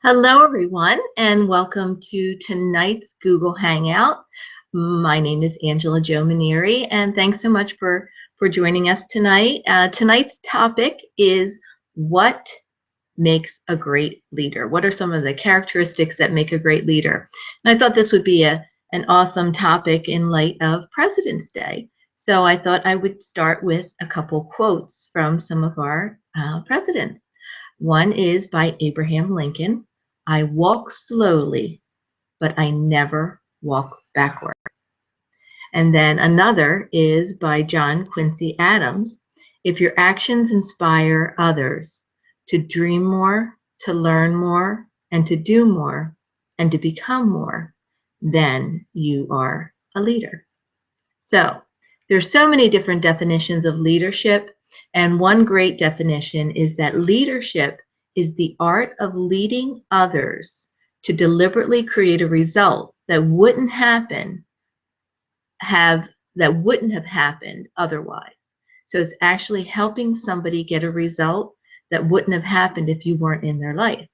Hello, everyone, and welcome to tonight's Google Hangout. My name is Angela Jo Manieri, and thanks so much for joining us tonight. Tonight's topic is what makes a great leader? What are some of the characteristics that make a great leader? And I thought this would be an awesome topic in light of President's Day. So I thought I would start with a couple quotes from some of our presidents. One is by Abraham Lincoln. I walk slowly, but I never walk backward. And then another is by John Quincy Adams. If your actions inspire others to dream more, to learn more, and to do more, and to become more, then you are a leader. So there's so many different definitions of leadership, and one great definition is that leadership is the art of leading others to deliberately create a result that wouldn't have happened otherwise. So it's actually helping somebody get a result that wouldn't have happened if you weren't in their life.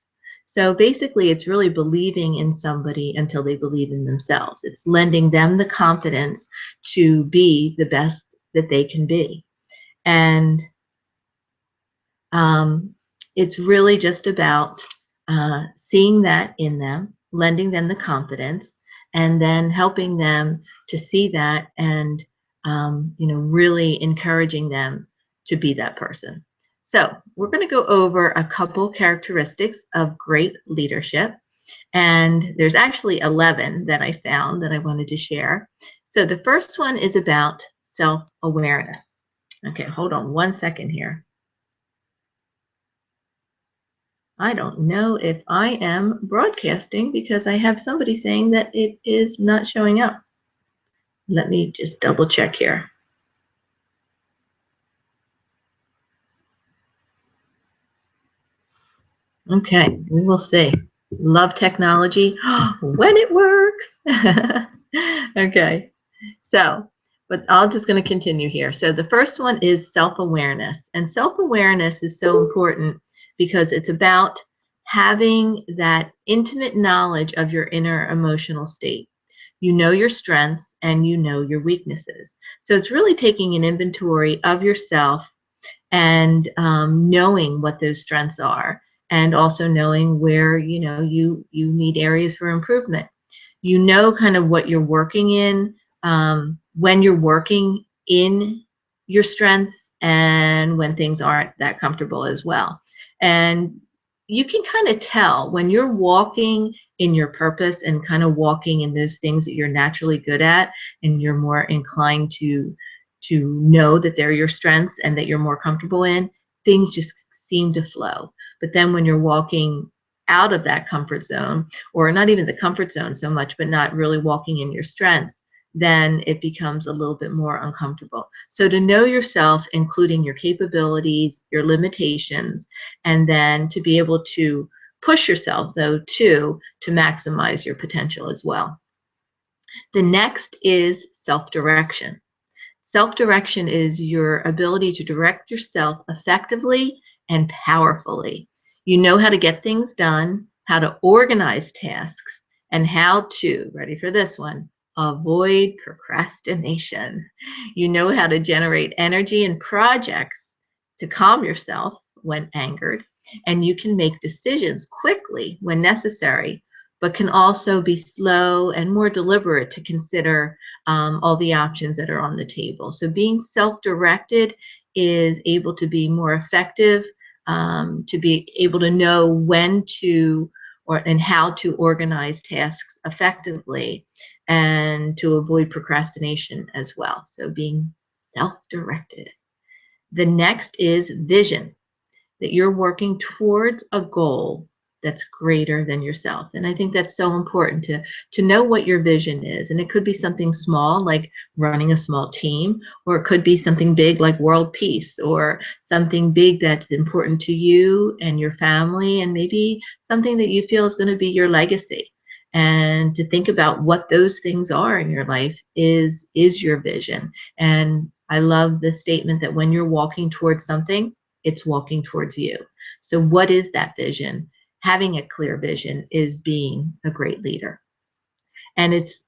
So basically, it's really believing in somebody until they believe in themselves. It's lending them the confidence to be the best that they can be. And it's really just about seeing that in them, lending them the confidence, and then helping them to see that and really encouraging them to be that person. So we're going to go over a couple characteristics of great leadership. And there's actually 11 that I found that I wanted to share. So the first one is about self-awareness. Okay, hold on one second here. I don't know if I am broadcasting because I have somebody saying that it is not showing up. Let me just double check here. Okay, we will see. Love technology when it works. Okay, but I'm just going to continue here. So the first one is self-awareness. And self-awareness is so important because it's about having that intimate knowledge of your inner emotional state. You know your strengths and you know your weaknesses. So it's really taking an inventory of yourself and knowing what those strengths are, and also knowing where you need areas for improvement. You know kind of what you're working in when you're working in your strengths and when things aren't that comfortable as well. And you can kind of tell when you're walking in your purpose and kind of walking in those things that you're naturally good at, and you're more inclined to know that they're your strengths and that you're more comfortable in, things just seem to flow. But then when you're walking out of that comfort zone, or not even the comfort zone so much, but not really walking in your strengths, then it becomes a little bit more uncomfortable. So to know yourself, including your capabilities, your limitations, and then to be able to push yourself, though, to maximize your potential as well. The next is self-direction. Self-direction is your ability to direct yourself effectively and powerfully. You know how to get things done, how to organize tasks, and how to, ready for this one, avoid procrastination. You know how to generate energy in projects to calm yourself when angered, and you can make decisions quickly when necessary, but can also be slow and more deliberate to consider all the options that are on the table. So being self-directed is able to be more effective, to be able to know when to and how to organize tasks effectively, and to avoid procrastination as well. So being self-directed. The next is vision, that you're working towards a goal that's greater than yourself. And I think that's so important to know what your vision is. And it could be something small, like running a small team, or it could be something big like world peace, or something big that's important to you and your family, and maybe something that you feel is going to be your legacy. And to think about what those things are in your life is your vision. And I love the statement that when you're walking towards something, it's walking towards you. So what is that vision? having a clear vision is being a great leader. And it's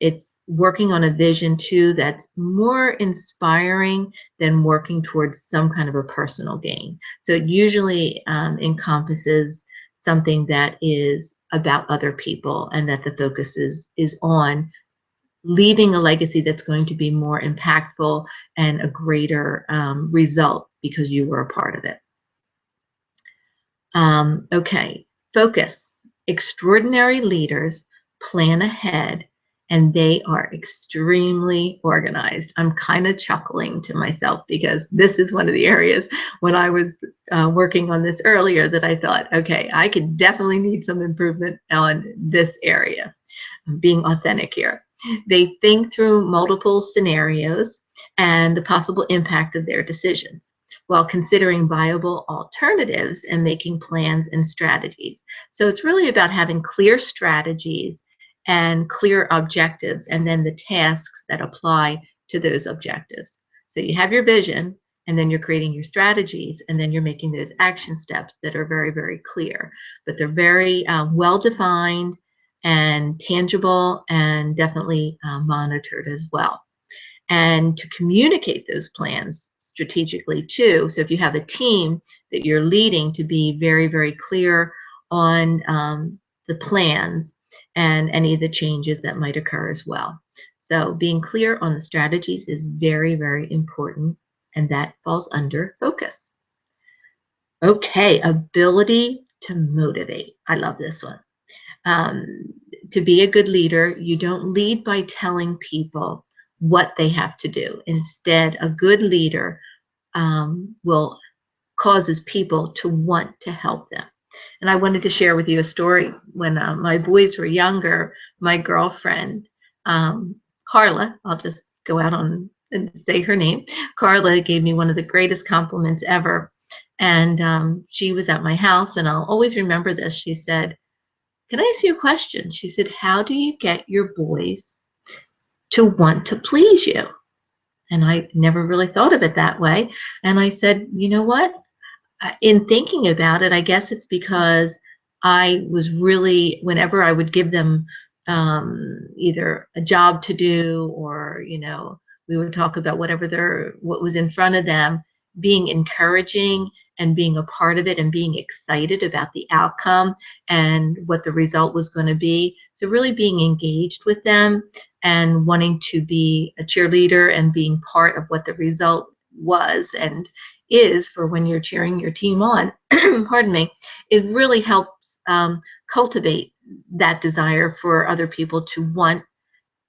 working on a vision too that's more inspiring than working towards some kind of a personal gain. So it usually encompasses something that is about other people, and that the focus is on leaving a legacy that's going to be more impactful and a greater result because you were a part of it. Okay, focus. Extraordinary leaders plan ahead, and they are extremely organized. I'm kind of chuckling to myself because this is one of the areas when I was working on this earlier that I thought, okay, I could definitely need some improvement on this area. I'm being authentic here. They think through multiple scenarios and the possible impact of their decisions, while considering viable alternatives and making plans and strategies. So it's really about having clear strategies and clear objectives, and then the tasks that apply to those objectives. So you have your vision, and then you're creating your strategies, and then you're making those action steps that are very, very clear. But they're very well defined and tangible, and definitely monitored as well. And to communicate those plans strategically too. So if you have a team that you're leading, to be very, very clear on the plans and any of the changes that might occur as well. So being clear on the strategies is very, very important, and that falls under focus. Okay, ability to motivate. I love this one. To be a good leader, you don't lead by telling people what they have to do. Instead, a good leader will causes people to want to help them. And I wanted to share with you a story. When my boys were younger, my girlfriend, Carla, I'll just go out on and say her name, Carla gave me one of the greatest compliments ever. And she was at my house, and I'll always remember this. She said, "Can I ask you a question?" She said, "How do you get your boys to want to please you?" And I never really thought of it that way. And I said, you know what? In thinking about it, I guess it's because I was really, whenever I would give them either a job to do, or, we would talk about what was in front of them, being encouraging and being a part of it and being excited about the outcome and what the result was going to be. So really being engaged with them and wanting to be a cheerleader and being part of what the result was and is for when you're cheering your team on, pardon me, it really helps cultivate that desire for other people to want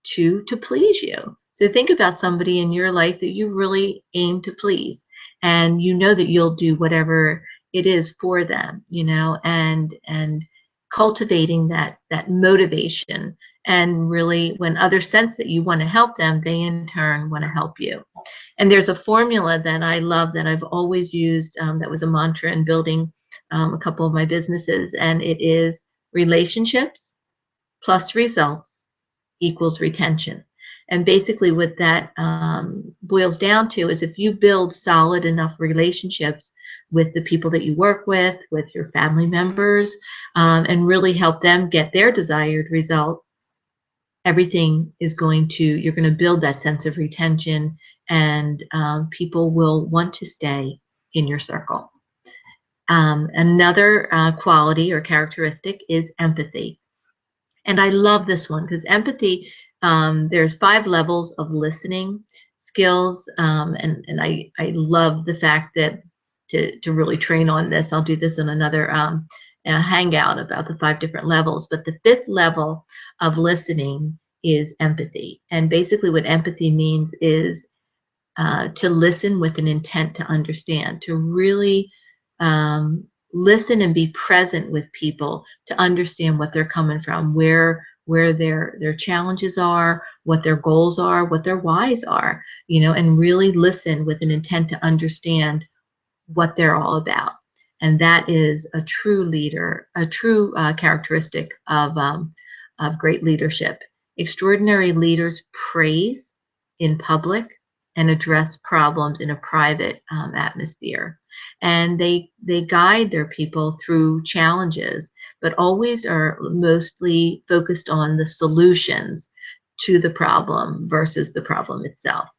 to please you. So think about somebody in your life that you really aim to please, and you know that you'll do whatever it is for them, and cultivating that motivation. And really, when others sense that you want to help them, they in turn want to help you. And there's a formula that I love that I've always used, that was a mantra in building a couple of my businesses, and it is relationships plus results equals retention. And basically what that boils down to is, if you build solid enough relationships with the people that you work with your family members, and really help them get their desired result, everything is you're going to build that sense of retention, and people will want to stay in your circle. Another quality or characteristic is empathy. And I love this one because empathy, there's 5 levels of listening skills, and I love the fact that to really train on this, I'll do this in another hangout about the 5 different levels. But the 5th level of listening is empathy. And basically what empathy means is to listen with an intent to understand, to really listen and be present with people, to understand what they're coming from, where their challenges are, what their goals are, what their whys are, and really listen with an intent to understand what they're all about. And that is a true leader, a true characteristic of great leadership. Extraordinary leaders praise in public and address problems in a private atmosphere. And they guide their people through challenges, but always are mostly focused on the solutions to the problem versus the problem itself.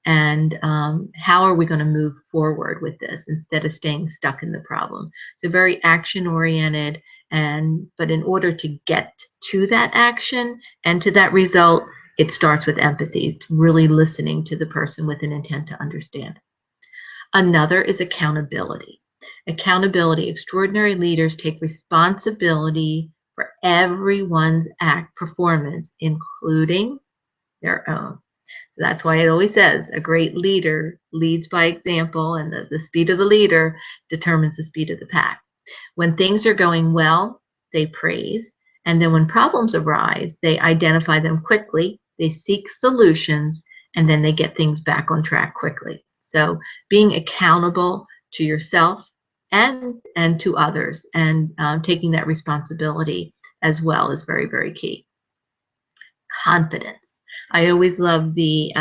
And how are we going to move forward with this instead of staying stuck in the problem? So very action oriented, but in order to get to that action and to that result, it starts with empathy. It's really listening to the person with an intent to understand. Another is accountability. Accountability. Extraordinary leaders take responsibility for everyone's performance, including their own. So that's why it always says a great leader leads by example, and the speed of the leader determines the speed of the pack. When things are going well, they praise. And then when problems arise, they identify them quickly, they seek solutions, and then they get things back on track quickly. So being accountable to yourself and to others, and taking that responsibility as well is very, very key. Confidence. I always love the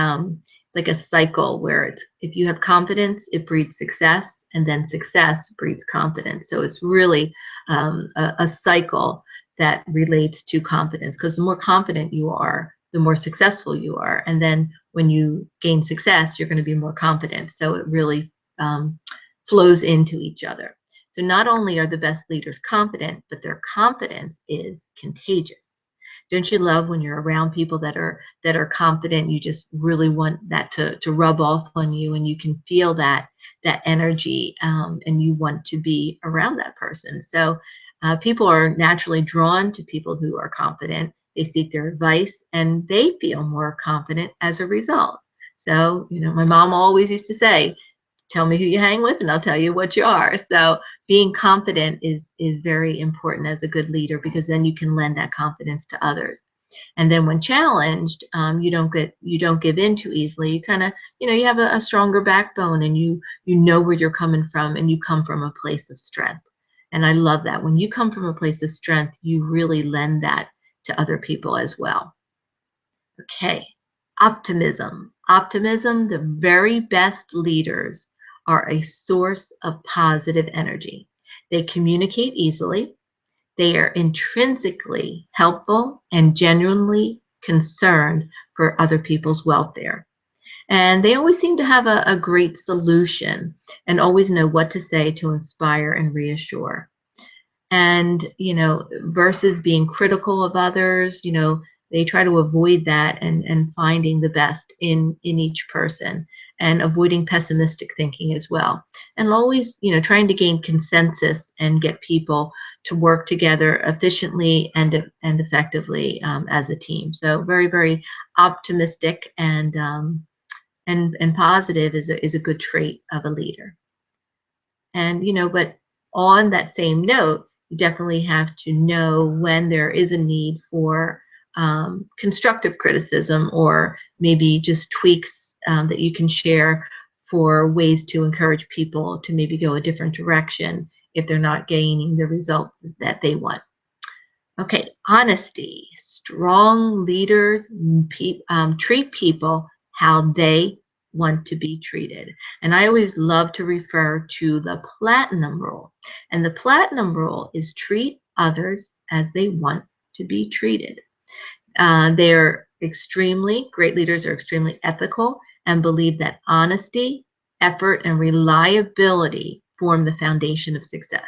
like a cycle where it's, if you have confidence, it breeds success, and then success breeds confidence. So it's really a cycle that relates to confidence, because the more confident you are, the more successful you are. And then when you gain success, you're going to be more confident. So it really flows into each other. So not only are the best leaders confident, but their confidence is contagious. Don't you love when you're around people that are confident? You just really want that to rub off on you, and you can feel that energy, and you want to be around that person. So people are naturally drawn to people who are confident. They seek their advice, and they feel more confident as a result. So, my mom always used to say, tell me who you hang with and I'll tell you what you are. So being confident is very important as a good leader, because then you can lend that confidence to others. And then when challenged, you don't give in too easily. You kind of, you have a stronger backbone, and you know where you're coming from, and you come from a place of strength. And I love that. When you come from a place of strength, you really lend that to other people as well. Okay. Optimism. Optimism, the very best leaders are a source of positive energy. They communicate easily. They are intrinsically helpful and genuinely concerned for other people's welfare. And they always seem to have a great solution, and always know what to say to inspire and reassure. And versus being critical of others, they try to avoid that, and finding the best in each person, and avoiding pessimistic thinking as well, and always trying to gain consensus and get people to work together efficiently and effectively as a team. So very, very optimistic and positive is a good trait of a leader. And but on that same note, you definitely have to know when there is a need for constructive criticism, or maybe just tweaks that you can share for ways to encourage people to maybe go a different direction if they're not gaining the results that they want. Okay, honesty. Strong leaders treat people how they want to be treated. And I always love to refer to the platinum rule. And the platinum rule is treat others as they want to be treated. Great leaders are extremely ethical, and believe that honesty, effort, and reliability form the foundation of success.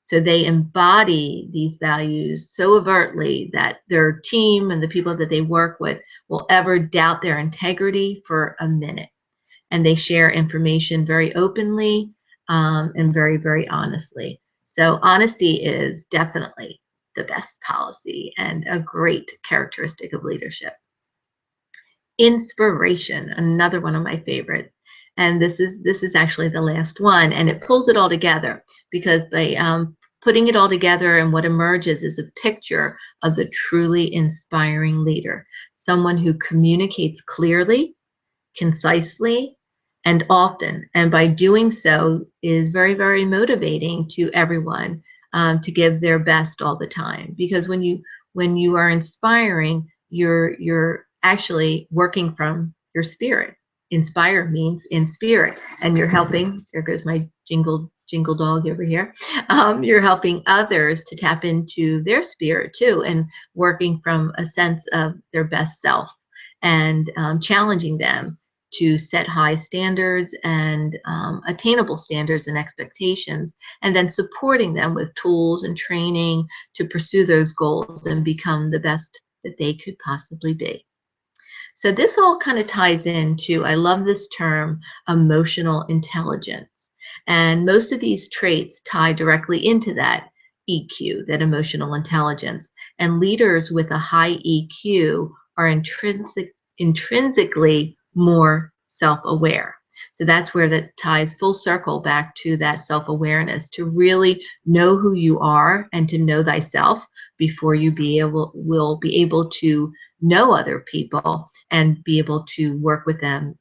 So they embody these values so overtly that their team and the people that they work with will ever doubt their integrity for a minute. And they share information very openly and very, very honestly. So honesty is definitely the best policy and a great characteristic of leadership. Inspiration, another one of my favorites. And this is actually the last one, and it pulls it all together, because by putting it all together, and what emerges is a picture of the truly inspiring leader, someone who communicates clearly, concisely, and often, and by doing so is very, very motivating to everyone to give their best all the time. Because when you are inspiring, you're actually working from your spirit. inspire means in spirit, and you're helping. There goes my jingle dog over here. You're helping others to tap into their spirit too, and working from a sense of their best self, and challenging them to set high standards and attainable standards and expectations, and then supporting them with tools and training to pursue those goals and become the best that they could possibly be. So this all kind of ties into, I love this term, emotional intelligence. And most of these traits tie directly into that EQ, that emotional intelligence. And leaders with a high EQ are intrinsically more self-aware. So that's where that ties full circle back to that self-awareness, to really know who you are and to know thyself before you will be able to know other people and be able to work with them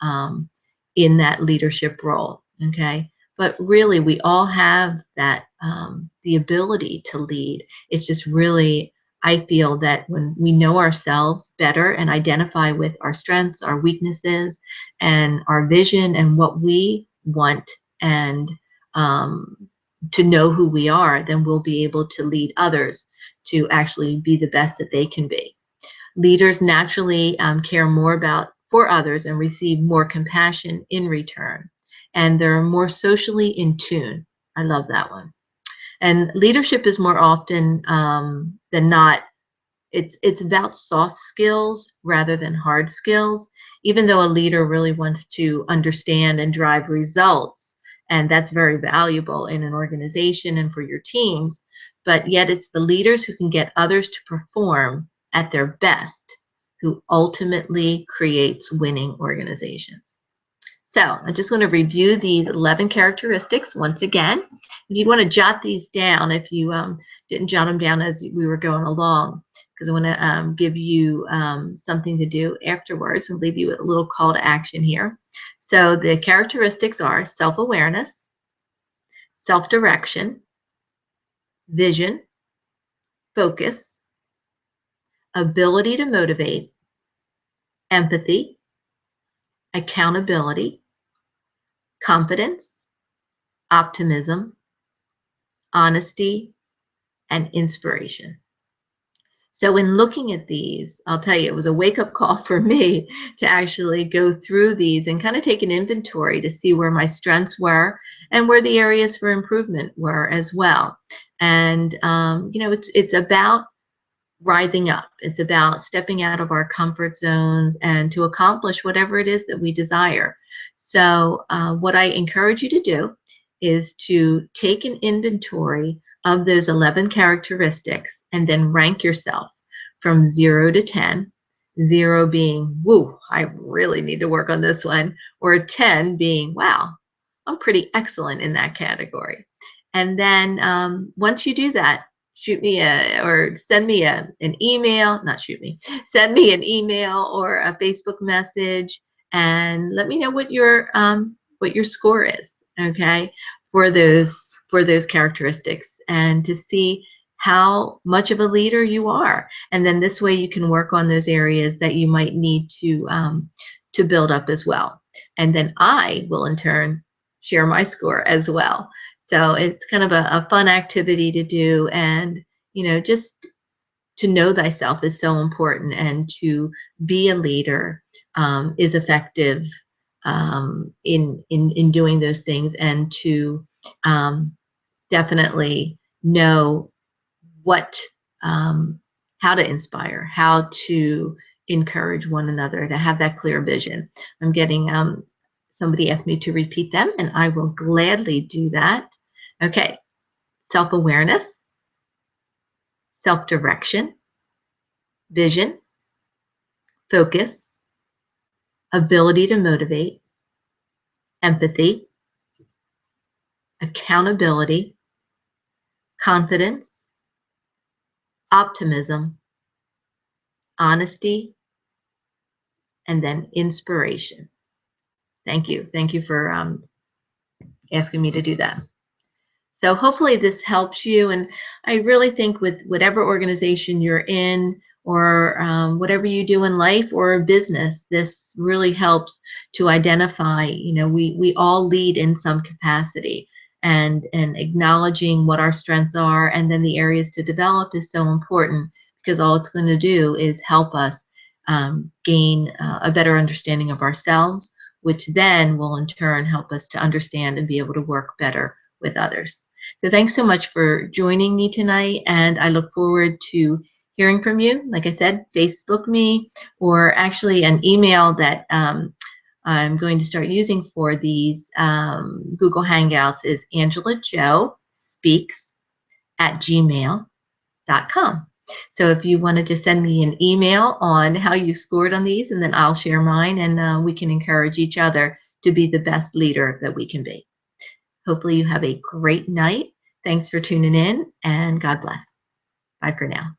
in that leadership role. Okay. But really, we all have that, the ability to lead. It's just really, I feel that when we know ourselves better and identify with our strengths, our weaknesses, and our vision and what we want, and to know who we are, then we'll be able to lead others to actually be the best that they can be. Leaders naturally care more about for others and receive more compassion in return. And they're more socially in tune. I love that one. And leadership is more often than not, it's about soft skills rather than hard skills, even though a leader really wants to understand and drive results. And that's very valuable in an organization and for your teams. But yet it's the leaders who can get others to perform at their best who ultimately creates winning organizations. So I just want to review these 11 characteristics once again. If you want to jot these down, if you didn't jot them down as we were going along, because I want to give you something to do afterwards and leave you with a little call to action here. So the characteristics are self-awareness, self-direction, vision, focus, ability to motivate, empathy, accountability, confidence, optimism, honesty, and inspiration. So in looking at these, I'll tell you, it was a wake-up call for me to actually go through these and kind of take an inventory to see where my strengths were and where the areas for improvement were as well. And you know, it's about rising up. It's about stepping out of our comfort zones and to accomplish whatever it is that we desire. So what I encourage you to do is to take an inventory of those 11 characteristics and then rank yourself from 0 to 10. 0 being, woo, I really need to work on this one, or 10 being, wow, I'm pretty excellent in that category. And then once you do that, shoot me or send me an email, not shoot me, send me an email or a Facebook message and let me know what your score is, okay, for those characteristics, and to see how much of a leader you are. And then this way you can work on those areas that you might need to build up as well. And then I will in turn share my score as well. So it's kind of a fun activity to do, and you know, just to know thyself is so important, and to be a leader is effective in doing those things, and to definitely know what how to inspire, how to encourage one another, to have that clear vision. I'm getting somebody asked me to repeat them, and I will gladly do that. Okay, self-awareness, self-direction, vision, focus, ability to motivate, empathy, accountability, confidence, optimism, honesty, and then inspiration. Thank you. Thank you for asking me to do that. So hopefully this helps you, and I really think with whatever organization you're in or whatever you do in life or a business, this really helps to identify, we all lead in some capacity, and acknowledging what our strengths are and then the areas to develop is so important, because all it's going to do is help us gain a better understanding of ourselves, which then will in turn help us to understand and be able to work better with others. So thanks so much for joining me tonight, and I look forward to hearing from you. Like I said, Facebook me, or actually an email that I'm going to start using for these Google Hangouts is angelajoespeaks@gmail.com. So if you want to just send me an email on how you scored on these, and then I'll share mine, and we can encourage each other to be the best leader that we can be. Hopefully you have a great night. Thanks for tuning in, and God bless. Bye for now.